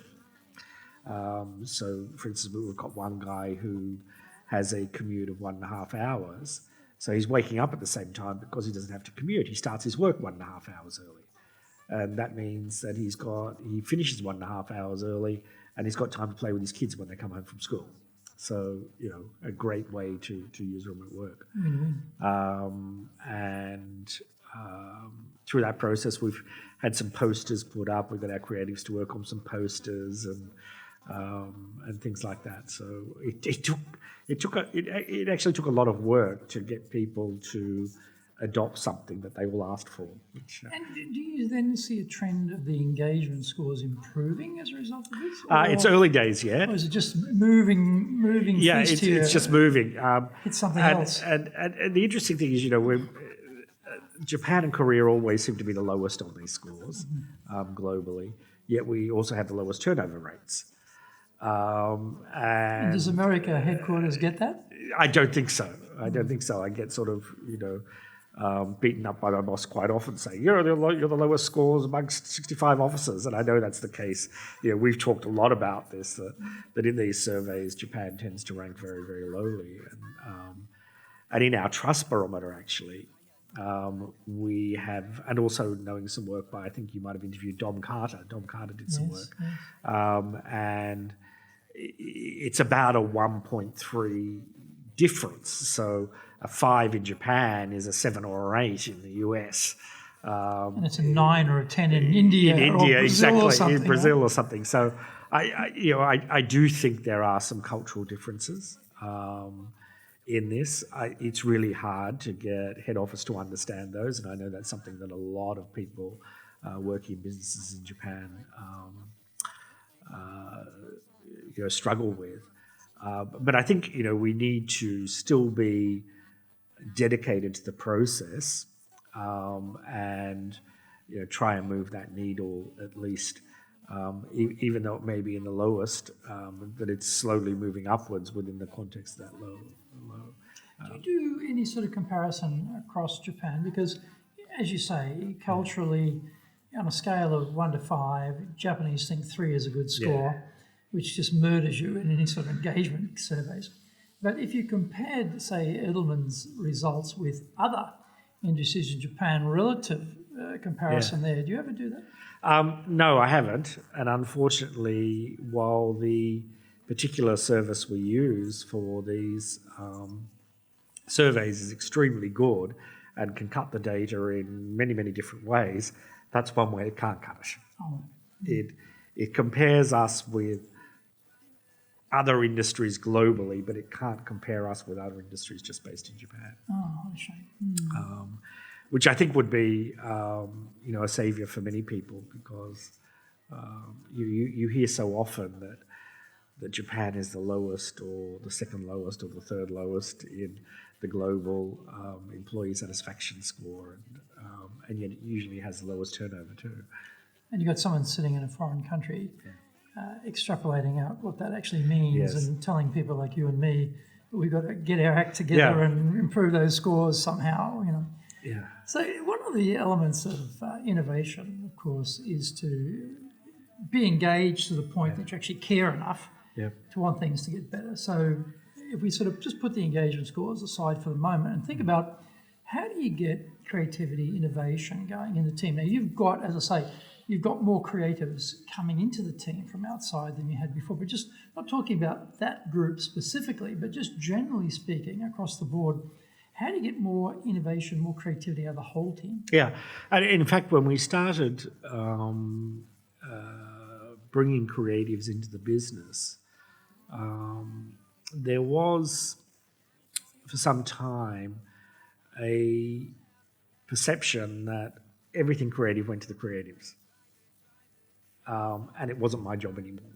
So, for instance, we've got one guy who has a commute of 1.5 hours. So he's waking up at the same time because he doesn't have to commute. He starts his work 1.5 hours early. And that means that he finishes 1.5 hours early, and he's got time to play with his kids when they come home from school. So, a great way to use remote work. And through that process, we've had some posters put up. We've got our creatives to work on some posters and things like that. So it actually took a lot of work to get people to adopt something that they all asked for. Which, And do you then see a trend of the engagement scores improving as a result of this? it's early days yet. Or is it just moving Yeah, feast here? it's just moving. It's something else. And the interesting thing is, Japan and Korea always seem to be the lowest on these scores globally, yet we also have the lowest turnover rates. And does America headquarters get that? I don't think so. I get sort of, beaten up by my boss quite often saying, you're the lowest scores amongst 65 officers. And I know that's the case. We've talked a lot about this, that in these surveys, Japan tends to rank very, very lowly. And in our trust barometer, actually, we have, and also knowing some work by, I think you might have interviewed Dom Carter. Dom Carter did some work. Yes. And it's about a 1.3 difference. So a 5 in Japan is a 7 or an 8 in the US. And it's a 9 or a 10 in India. In India, or Brazil exactly. Or something, in Brazil or something. So I do think there are some cultural differences in this. It's really hard to get head office to understand those, and I know that's something that a lot of people working in businesses in Japan struggle with. But I think we need to still be dedicated to the process and try and move that needle at least, even though it may be in the lowest, that it's slowly moving upwards within the context of that low. Do you do any sort of comparison across Japan? Because, as you say, culturally, on a scale of 1 to 5, Japanese think 3 is a good score, which just murders you in any sort of engagement surveys. But if you compared, say, Edelman's results with other industries in Japan, relative comparison there, do you ever do that? No, I haven't. And unfortunately, while the particular service we use for these surveys is extremely good and can cut the data in many, many different ways, that's one way it can't cut it. Oh. It compares us with other industries globally, but it can't compare us with other industries just based in Japan. Oh, what a shame. Which I think would be, a saviour for many people, because you hear so often that Japan is the lowest or the second lowest or the third lowest in the global employee satisfaction score, and yet it usually has the lowest turnover too. And you've got someone sitting in a foreign country extrapolating out what that actually means and telling people like you and me that we've got to get our act together and improve those scores somehow, Yeah. So one of the elements of innovation, of course, is to be engaged to the point that you actually care enough to want things to get better. So if we sort of just put the engagement scores aside for the moment and think about how do you get creativity, innovation going in the team? Now, you've got, as I say, you've got more creatives coming into the team from outside than you had before, but just not talking about that group specifically, but just generally speaking across the board, how do you get more innovation, more creativity out of the whole team? Yeah. And in fact, when we started bringing creatives into the business, there was, for some time, a perception that everything creative went to the creatives. And it wasn't my job anymore.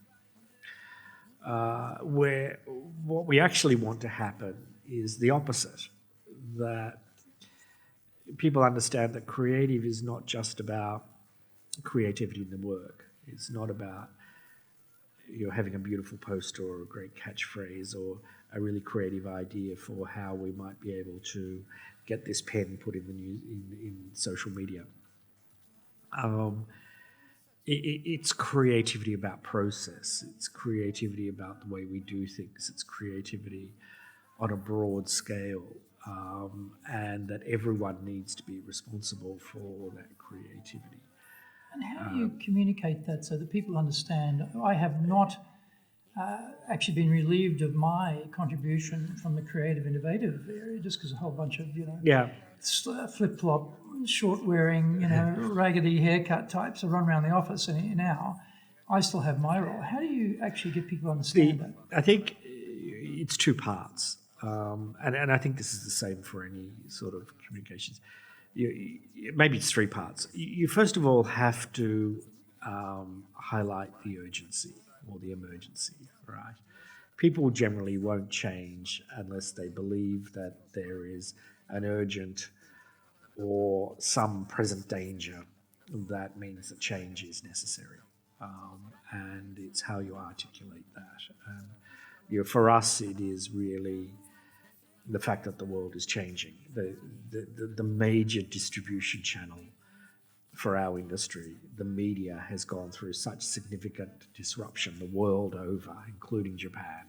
Where what we actually want to happen is the opposite, that people understand that creative is not just about creativity in the work. It's not about having a beautiful poster or a great catchphrase or a really creative idea for how we might be able to get this pen put in the news, in social media. It's creativity about process. It's creativity about the way we do things. It's creativity on a broad scale, and that everyone needs to be responsible for that creativity. And how do you communicate that so that people understand? I have not actually been relieved of my contribution from the creative, innovative area just because a whole bunch of, flip-flop, short-wearing, raggedy haircut types that run around the office, and now I still have my role. How do you actually get people to understand that? I think it's two parts. And I think this is the same for any sort of communications. Maybe it's three parts. You first of all have to highlight the urgency or the emergency, right? People generally won't change unless they believe that there is an urgent or some present danger that means that change is necessary. And it's how you articulate that. And for us, it is really the fact that the world is changing. The major distribution channel for our industry, the media, has gone through such significant disruption the world over, including Japan,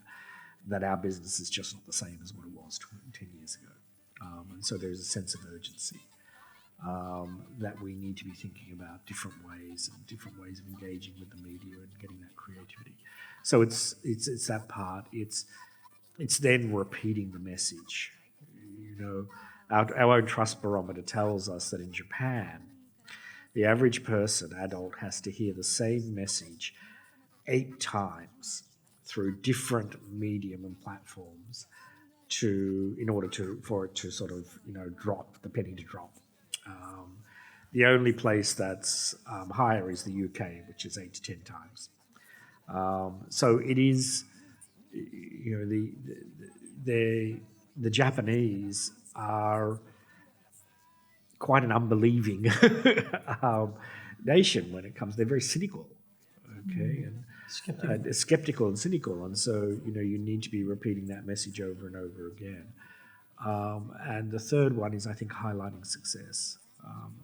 that our business is just not the same as what it was 10 years ago. And so there's a sense of urgency that we need to be thinking about different ways of engaging with the media and getting that creativity. So it's that part. It's then repeating the message. Our own trust barometer tells us that in Japan, the average person, adult, has to hear the same message 8 times through different medium and platforms in order for it to sort of drop, the penny to drop. The only place that's higher is the UK, which is 8 to 10 times. So it is, the Japanese are quite an unbelieving nation when it comes. They're very cynical, okay, and skeptical and cynical, and so you need to be repeating that message over and over again. And the third one is, I think, highlighting success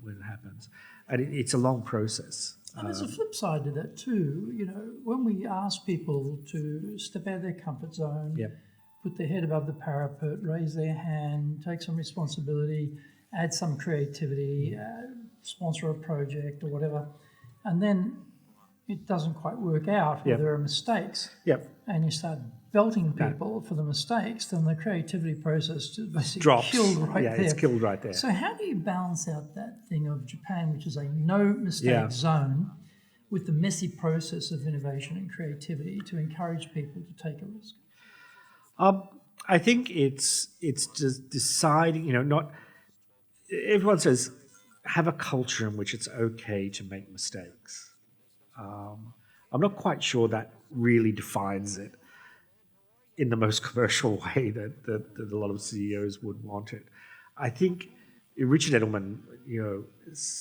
when it happens, and it's a long process. And there's a flip side to that too. When we ask people to step out of their comfort zone, put their head above the parapet, raise their hand, take some responsibility, add some creativity, sponsor a project or whatever, and then it doesn't quite work out, or there are mistakes, and you start belting people for the mistakes, then the creativity process just basically drops. Killed right there. It's killed right there. So how do you balance out that thing of Japan, which is a no-mistake zone, with the messy process of innovation and creativity to encourage people to take a risk? I think it's just deciding, not... Everyone says, have a culture in which it's okay to make mistakes. I'm not quite sure that really defines it in the most commercial way that a lot of CEOs would want it. I think Richard Edelman,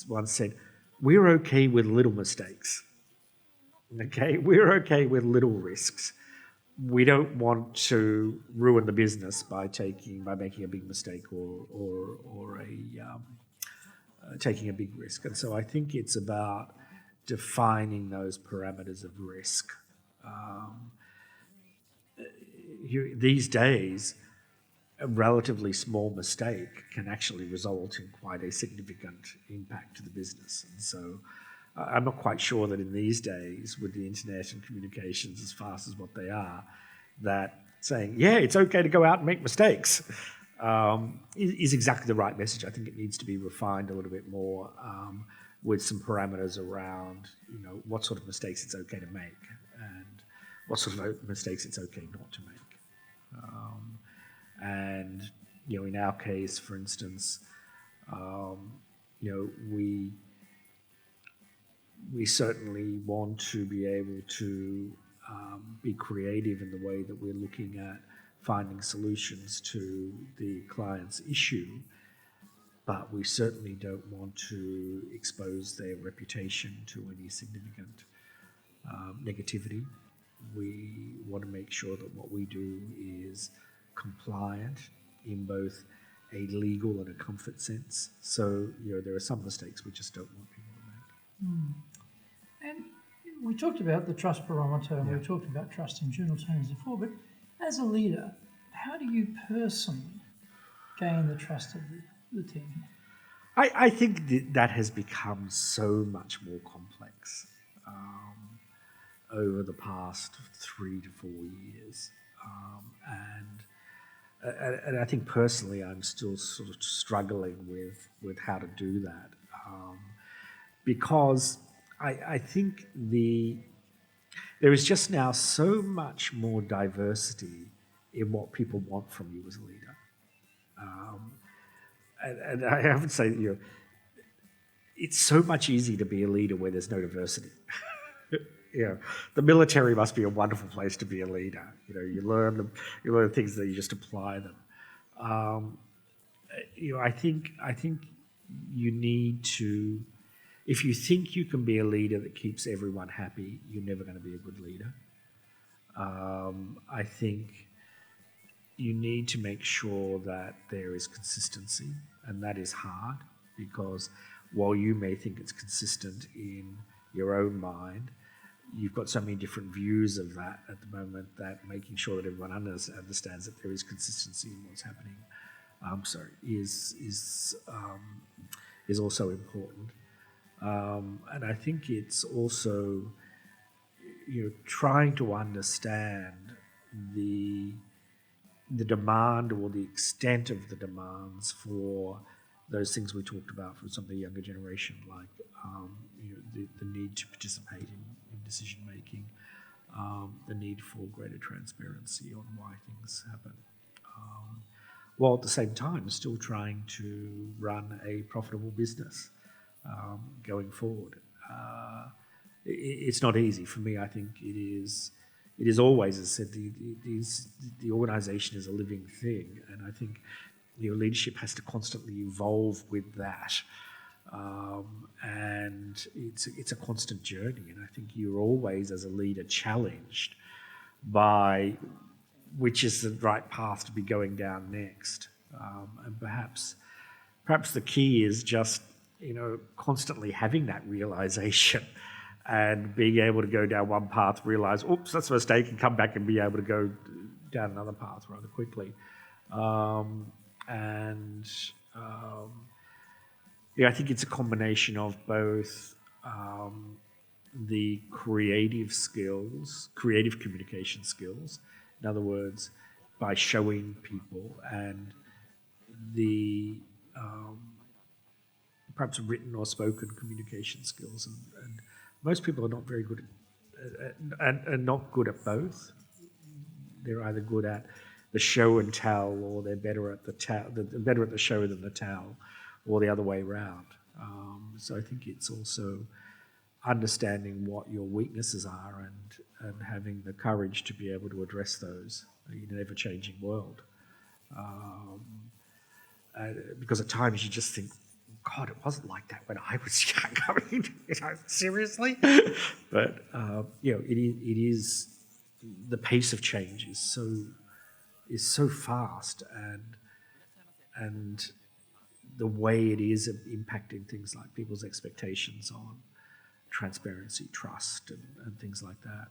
once said, "We're okay with little mistakes. Okay, we're okay with little risks. We don't want to ruin the business by making a big mistake or taking a big risk." And so I think it's about defining those parameters of risk. These days, a relatively small mistake can actually result in quite a significant impact to the business. And so I'm not quite sure that in these days, with the internet and communications as fast as what they are, that saying, it's okay to go out and make mistakes is exactly the right message. I think it needs to be refined a little bit more with some parameters around, what sort of mistakes it's okay to make and what sort of mistakes it's okay not to make. And in our case, for instance, we certainly want to be able to be creative in the way that we're looking at finding solutions to the client's issue, but we certainly don't want to expose their reputation to any significant negativity. We want to make sure that what we do is compliant in both a legal and a comfort sense. So, there are some mistakes we just don't want people to make. And we talked about the trust barometer, and we talked about trust in general terms before, but as a leader, how do you personally gain the trust of the team? I think that has become so much more complex over the past 3 to 4 years. And I think personally I'm still sort of struggling with how to do that because I think there is just now so much more diversity in what people want from you as a leader. And I often say that, it's so much easier to be a leader where there's no diversity. The military must be a wonderful place to be a leader. You learn things that you just apply them. I think you need to. If you think you can be a leader that keeps everyone happy, you're never going to be a good leader. I think you need to make sure that there is consistency, and that is hard because while you may think it's consistent in your own mind, you've got so many different views of that at the moment that making sure that everyone understands that there is consistency in what's happening is also important. And I think it's also trying to understand the demand or the extent of the demands for those things we talked about for some of the younger generation, like the need to participate in decision making, the need for greater transparency on why things happen, while at the same time still trying to run a profitable business going forward. It's not easy for me. I think it is always, as I said, the organisation is a living thing, and I think leadership has to constantly evolve with that, and it's a constant journey. And I think you're always, as a leader, challenged by which is the right path to be going down next, and perhaps the key is just constantly having that realisation and being able to go down one path, realise, oops, that's a mistake, and come back and be able to go down another path rather quickly. I think it's a combination of both the creative communication skills, in other words, by showing people, and the perhaps written or spoken communication skills, and most people are not very good and not good at both. They're either good at the show and tell, or they're better at better at the show than the tell, or the other way around. So I think it's also understanding what your weaknesses are and having the courage to be able to address those in an ever-changing world. Because at times you just think, God, it wasn't like that when I was young. I mean, seriously? But it is the pace of change is so fast, and the way it is impacting things like people's expectations on transparency, trust, and things like that.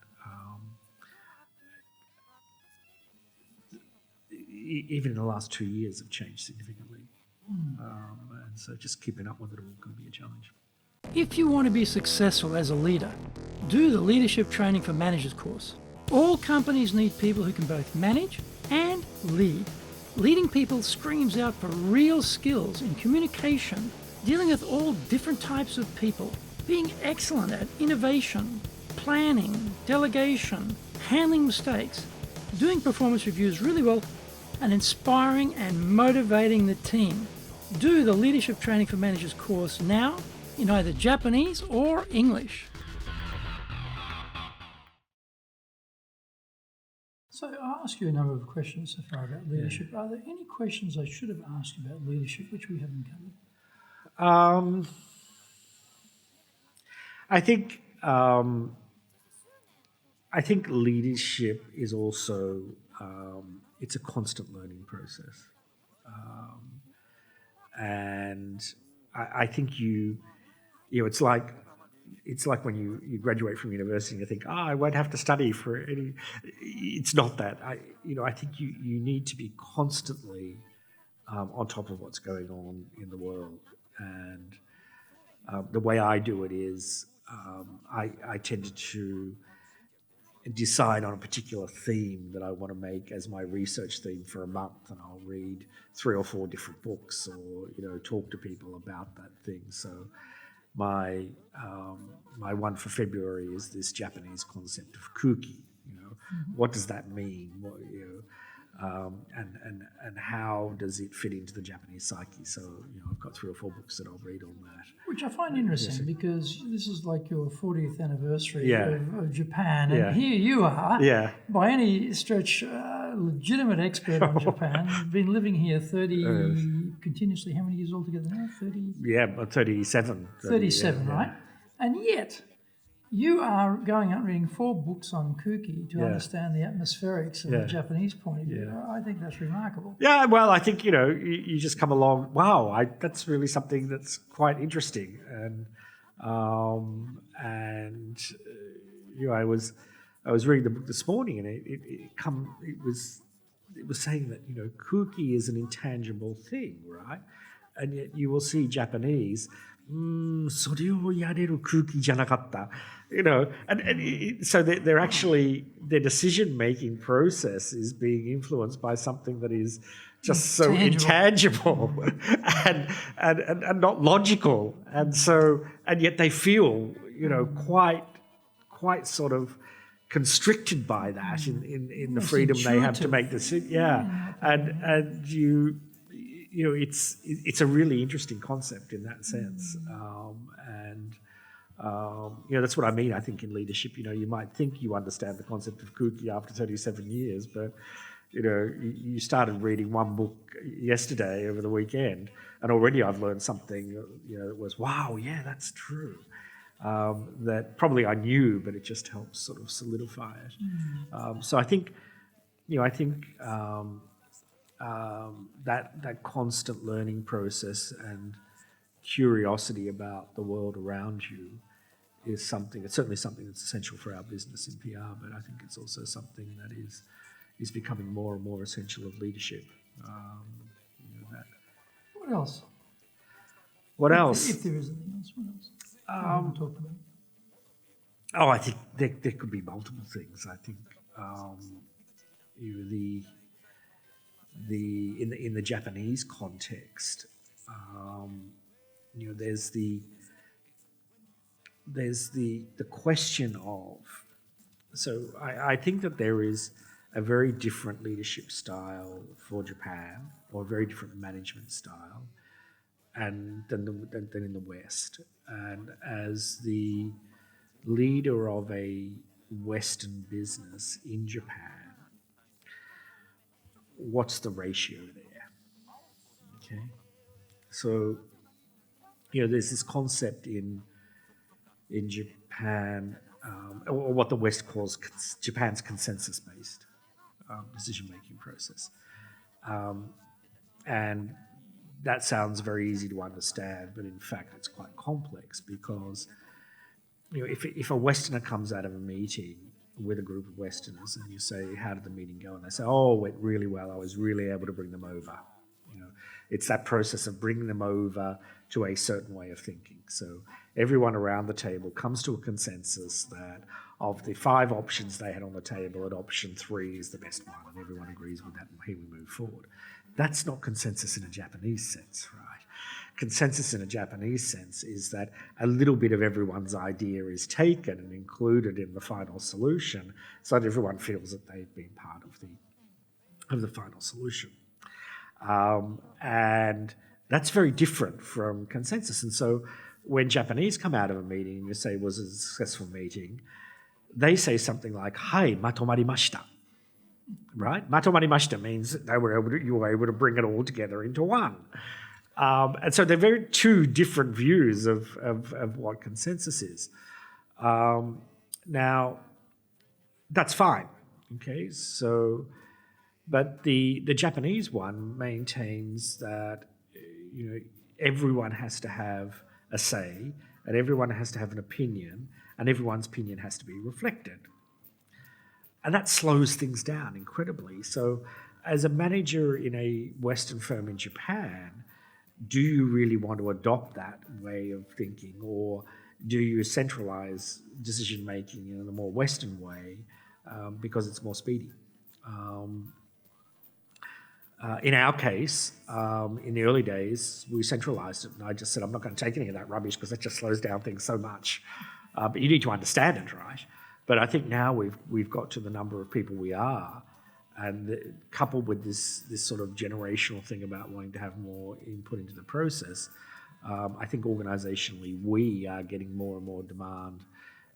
Even in the last 2 years have changed significantly. And so just keeping up with it all can be a challenge. If you want to be successful as a leader, do the Leadership Training for Managers course. All companies need people who can both manage and lead. Leading people screams out for real skills in communication, dealing with all different types of people, being excellent at innovation, planning, delegation, handling mistakes, doing performance reviews really well, and inspiring and motivating the team. Do the Leadership Training for Managers course now in either Japanese or English. So I'll ask you a number of questions so far about leadership. Yeah. Are there any questions I should have asked about leadership which we haven't covered? I think leadership is also it's a constant learning process, and I think it's like when you graduate from university and you think, I won't have to study for any. It's not that. I think you need to be constantly on top of what's going on in the world, and the way I do it is I tend to decide on a particular theme that I want to make as my research theme for a month, and I'll read 3 or 4 different books, or talk to people about that thing. So my one for February is this Japanese concept of kuki. What does that mean? and how does it fit into the Japanese psyche. So I've got 3 or 4 books that I'll read on that. Which I find interesting because this is like your 40th anniversary Yeah. of Japan, and Yeah. here you are, Yeah. by any stretch, legitimate expert on Japan. You've been living here 30 continuously. How many years altogether now? 30. Yeah, 37. 37, yeah. right? And yet, you are going out reading 4 books on Kuki to understand the atmospherics of a Japanese point of view. I think that's remarkable. Yeah, well, I think, you just come along, wow, that's really something that's quite interesting. And I was reading the book this morning, and it was saying that, Kuki is an intangible thing, right? And yet you will see Japanese, それをやれる空気じゃなかった so they're actually, their decision-making process is being influenced by something that is just so intangible and not logical. And yet they feel, quite sort of constricted by that in the freedom they have to make decisions. Yeah. And it's a really interesting concept in that sense. That's what I mean, I think, in leadership. You might think you understand the concept of Kuki after 37 years, but, you started reading one book yesterday over the weekend, and already I've learned something, that was, wow, yeah, that's true. That probably I knew, but it just helps sort of solidify it. So I think, that constant learning process and curiosity about the world around you is something. It's certainly something that's essential for our business in PR, but I think it's also something that is becoming more and more essential of leadership. What else? What else? If there is anything else, what else? I haven't talked about. Oh, I think there could be multiple things. I think in the Japanese context, there's the question of. So I think that there is a very different leadership style for Japan, or a very different management style, than in the West. And as the leader of a Western business in Japan, what's the ratio there? Okay, so there's this concept in Japan, or what the West calls Japan's consensus-based decision-making process, and that sounds very easy to understand, but in fact it's quite complex because if a Westerner comes out of a meeting with a group of Westerners and you say, how did the meeting go? And they say, oh, it went really well. I was really able to bring them over. It's that process of bringing them over to a certain way of thinking. So everyone around the table comes to a consensus that of the 5 options they had on the table, that option 3 is the best one, and everyone agrees with that, and here we move forward. That's not consensus in a Japanese sense, right? Consensus in a Japanese sense is that a little bit of everyone's idea is taken and included in the final solution, so that everyone feels that they've been part of the final solution. And that's very different from consensus. And so when Japanese come out of a meeting and you say, was it a successful meeting, they say something like, "Hai, matomarimashita." Right? Matomarimashita means that you were able to bring it all together into one. And so they're two different views of what consensus is. Now, that's fine. Okay, so, but the Japanese one maintains that everyone has to have a say, and everyone has to have an opinion, and everyone's opinion has to be reflected. And that slows things down incredibly. So as a manager in a Western firm in Japan, do you really want to adopt that way of thinking, or do you centralize decision-making in a more Western way because it's more speedy? In our case, in the early days, we centralized it, and I just said, I'm not going to take any of that rubbish because that just slows down things so much. But you need to understand it, right? But I think now we've got to the number of people we are, And coupled with this sort of generational thing about wanting to have more input into the process, I think organisationally we are getting more and more demand,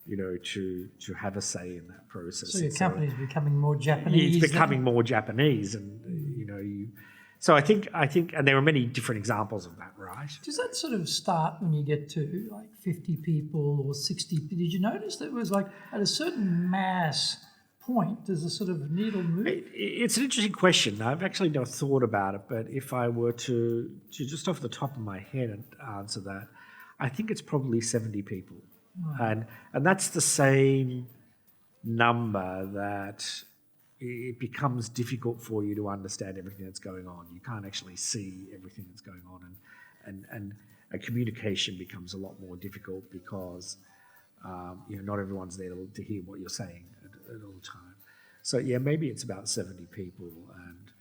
to have a say in that process. So your company's becoming more Japanese. It's becoming more Japanese, and So I think, and there are many different examples of that, right? Does that sort of start when you get to like 50 people or 60? Did you notice that it was like at a certain mass point, does the sort of needle move? It's an interesting question. I've actually never thought about it, but if I were to just off the top of my head answer that, I think it's probably 70 people. Right. And that's the same number that it becomes difficult for you to understand everything that's going on. You can't actually see everything that's going on, and communication becomes a lot more difficult because not everyone's there to hear what you're saying at all time. So yeah, maybe it's about 70 people, and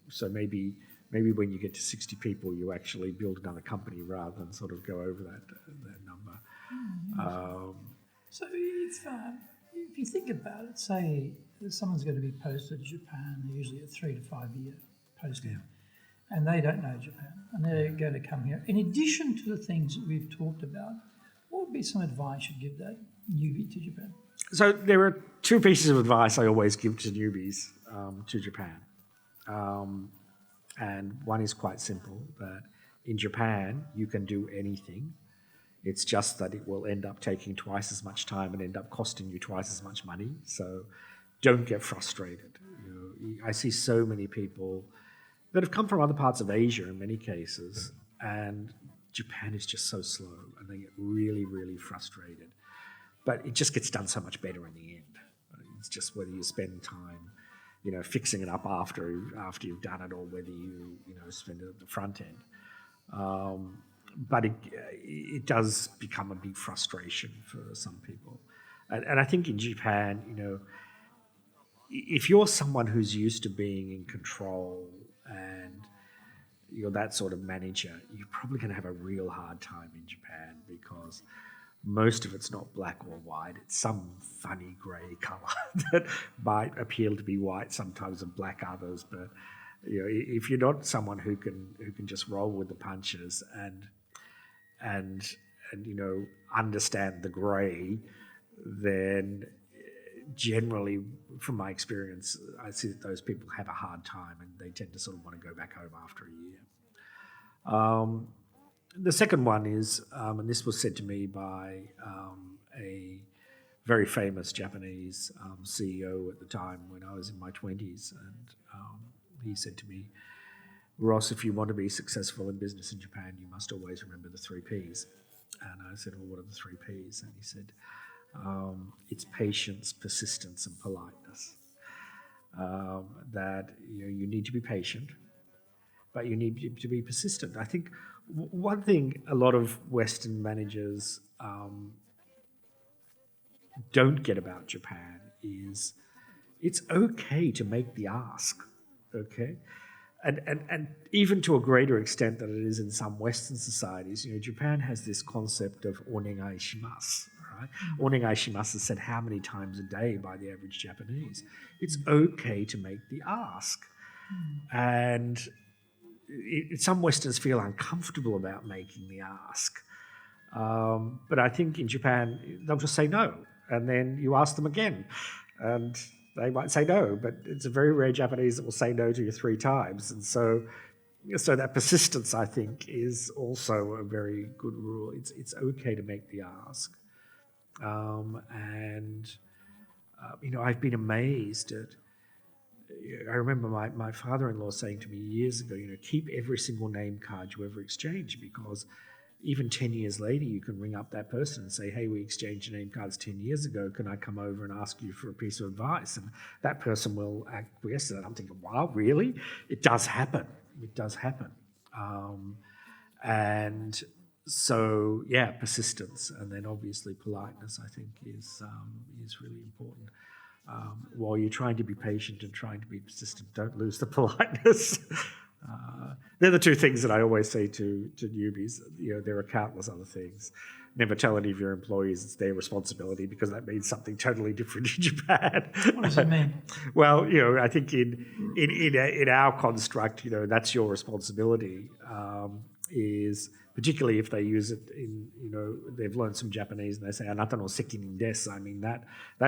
so maybe when you get to 60 people, you actually build another company rather than sort of go over that number. So it's, if you think about it, say someone's going to be posted to Japan, they're usually a 3 to 5 year posting, and they don't know Japan, and they're going to come here. In addition to the things that we've talked about, what would be some advice you'd give that newbie to Japan? So there are two pieces of advice I always give to newbies to Japan. And one is quite simple, that in Japan, you can do anything. It's just that it will end up taking twice as much time and end up costing you twice as much money. So don't get frustrated. I see so many people that have come from other parts of Asia in many cases, and Japan is just so slow, and they get really, really frustrated. But it just gets done so much better in the end. It's just whether you spend time fixing it up after you've done it, or whether you spend it at the front end. But it does become a big frustration for some people. And I think in Japan, if you're someone who's used to being in control and you're that sort of manager, you're probably going to have a real hard time in Japan, because most of it's not black or white. It's some funny grey colour that might appeal to be white sometimes and black others. But if you're not someone who can just roll with the punches and understand the grey, then generally, from my experience, I see that those people have a hard time and they tend to sort of want to go back home after a year. The second one is, and this was said to me by a very famous Japanese CEO at the time when I was in my 20s, and he said to me, "Ross, if you want to be successful in business in Japan, you must always remember the 3 Ps." And I said, "Well, what are the 3 Ps?" And he said, "It's patience, persistence, and politeness. That you need to be patient, but you need to be persistent." I think one thing a lot of Western managers don't get about Japan is it's okay to make the ask, okay? And even to a greater extent than it is in some Western societies, Japan has this concept of onegai shimasu, right? Onegai shimasu is said how many times a day by the average Japanese. It's okay to make the ask. And some Westerns feel uncomfortable about making the ask. But I think in Japan, they'll just say no. And then you ask them again. And they might say no, but it's a very rare Japanese that will say no to you 3 times. And so that persistence, I think, is also a very good rule. It's okay to make the ask. I've been amazed at, I remember my father-in-law saying to me years ago, keep every single name card you ever exchange, because even 10 years later, you can ring up that person and say, "Hey, we exchanged name cards 10 years ago. Can I come over and ask you for a piece of advice?" And that person will acquiesce to that. I'm thinking, wow, really? It does happen. It does happen. And so, yeah, persistence, and then obviously politeness, I think, is really important. While you're trying to be patient and trying to be persistent, don't lose the politeness. They're the two things that I always say to newbies. There are countless other things. Never tell any of your employees it's their responsibility, because that means something totally different in Japan. What does it mean? Well, I think in our construct, that's your responsibility. Is particularly if they use it in, they've learned some Japanese and they say "anata no sekinin desu." I mean that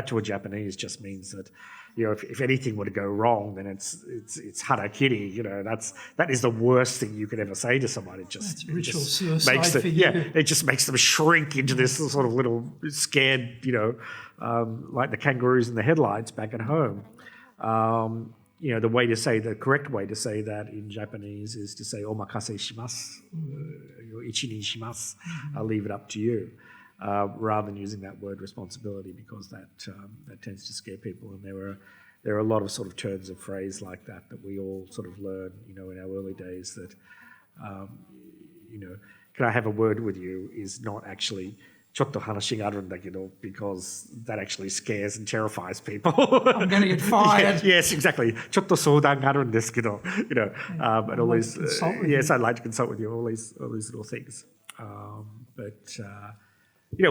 to a Japanese just means that, if anything were to go wrong, then it's harakiri. That is the worst thing you could ever say to someone. It's ritual suicide for you. Yeah, it just makes them shrink into this sort of little scared, like the kangaroos in the headlights back at home. The correct way to say that in Japanese is to say "omakase shimasu," "ichi ni shimasu." I'll leave it up to you, rather than using that word responsibility, because that tends to scare people. And there are a lot of sort of turns of phrase like that we all sort of learn, in our early days. That "can I have a word with you" is not actually "chotto hanashi ga aru ndakedo," because that actually scares and terrifies people. I'm going to get fired. Yes, exactly. "Chotto soudan ga aru n desu kedo," and all these. Yes, I'd like to consult with you. All these little things.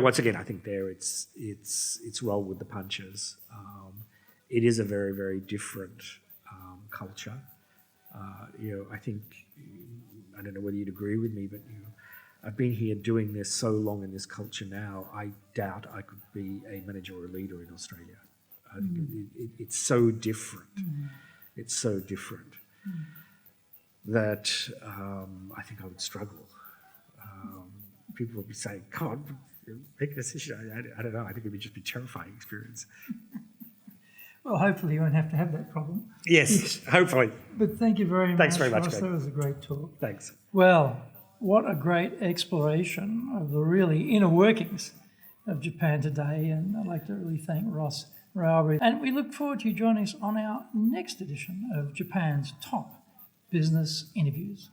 Once again, I think it's roll with the punches. It is a very, very different culture. I think, I don't know whether you'd agree with me, but I've been here doing this so long in this culture now, I doubt I could be a manager or a leader in Australia. I think it's so different. It's so different that I think I would struggle. People would be saying, "God, make a decision." I don't know. I think it would just be a terrifying experience. Well, hopefully you won't have to have that problem. Yes, hopefully. But thank you very much. Thanks very much, Ross. Greg. That was a great talk. Thanks. Well, what a great exploration of the really inner workings of Japan today. And I'd like to really thank Ross Rowbury. And we look forward to you joining us on our next edition of Japan's Top Business Interviews.